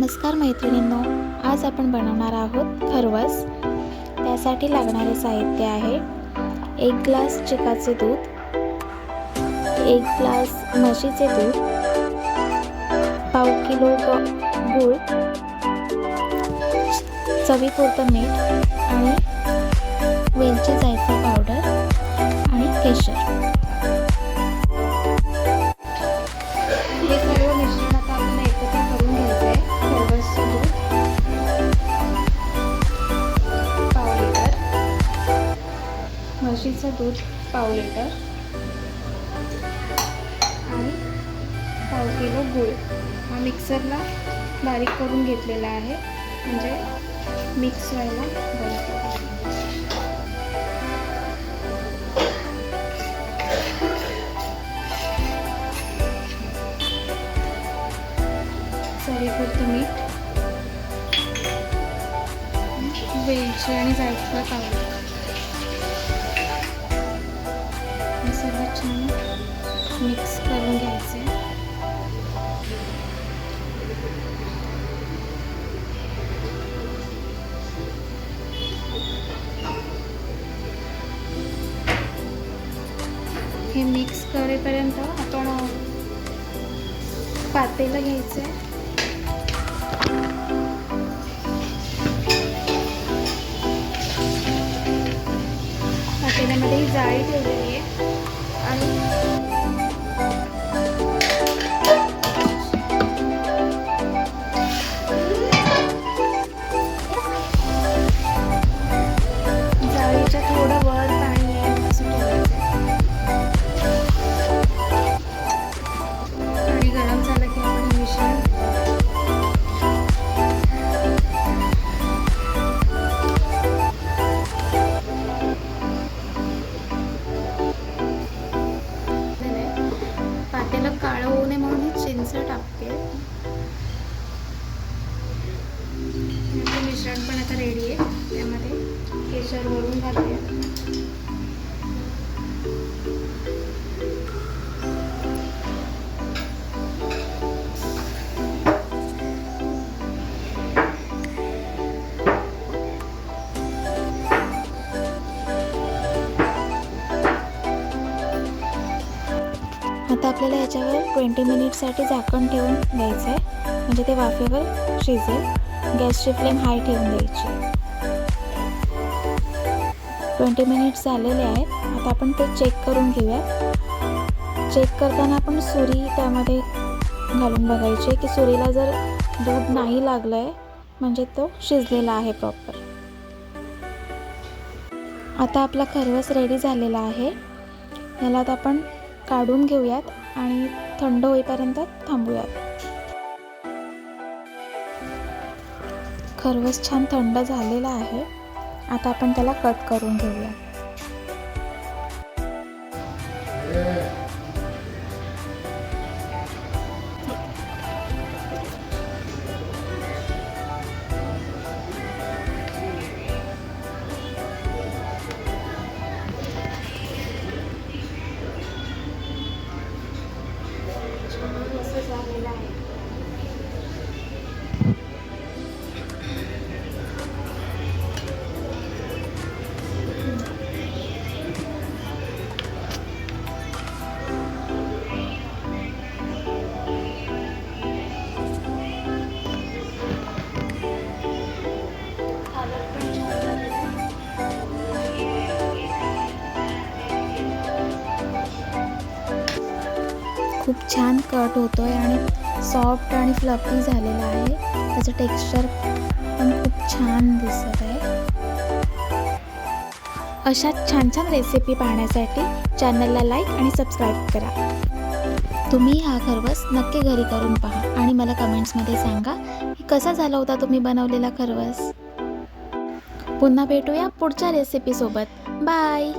नमस्कार मैत्रिणींनो, आज आपण बनवणार आहोत खरवस। त्यासाठी लागणारे साहित्य आहे 1 ग्लास चिकाचे दूध, 1 ग्लास म्हशीचे दूध, पाव किलो गूळ, चवीपुरतं मीठ आणि वेलची जायफळ पावडर आणि केशर। हे सर्व मिश्रण आता आपण एकत्र करून घ्यायचं आहे। खरवसचं दूध पाव लिटर, म्हशीचं दूध पाव लिटर आणि पाव किलो गूळ हा मिक्सरला बारीक करून घेतलेला आहे, म्हणजे मिक्स व्हायला बरं पडेल। चवीपुरतं मीठ, वेलची आणि जायफळ पावडर हे सर्व छान मिक्स करून घ्यायचे। हे मिक्स करेपर्यंत आपण पातेलं घ्यायचं आहे। पातेल्यामध्ये ही जाळी ठेवलेली आहे आणि जाळीच्या थोडं वर पाणी आहे असं ठेवायचं आहे। पाणी गरम झालं की आपण हे मिश्रण पातेलं काळं होऊ नये म्हणून ही चिंच टाकते। मिश्रण पण आता रेडी आहे। त्यामध्ये केशर वरून घालते। आता आपल्याला याच्यावर 20 मिनिटसाठी झाकण ठेवून द्यायचं आहे, म्हणजे ते वाफेवर शिजेल। गॅसची फ्लेम हाय ठेवून द्यायची। 20 मिनिट्स झालेले आहेत। आता आपण ते चेक करून घेऊया। चेक करताना आपण सुरी त्यामध्ये घालून बघायची की सुरीला जर दूध नाही लागलं आहे म्हणजे तो शिजलेला आहे प्रॉपर। आता आपला खरवस रेडी झालेला आहे। याला आता आपण काढून घेऊयात आणि थंड होईपर्यंत थांबूयात। खरवस छान थंड झालेला आहे। आता आपण त्याला कट करून घेऊया। झालेला आहे। खूप छान कट होतोय आणि सॉफ्ट आणि फ्लफी झालेला आहे। त्याचं टेक्स्चर पण खूप छान दिसत आहे। अशाच छान छान रेसिपी पाहण्यासाठी चॅनलला लाईक आणि सबस्क्राईब करा। तुम्ही हा खरवस नक्की घरी करून पहा आणि मला कमेंट्समध्ये सांगा की कसा झाला होता तुम्ही बनवलेला खरवस। पुन्हा भेटूया पुढच्या रेसिपी सोबत। बाय।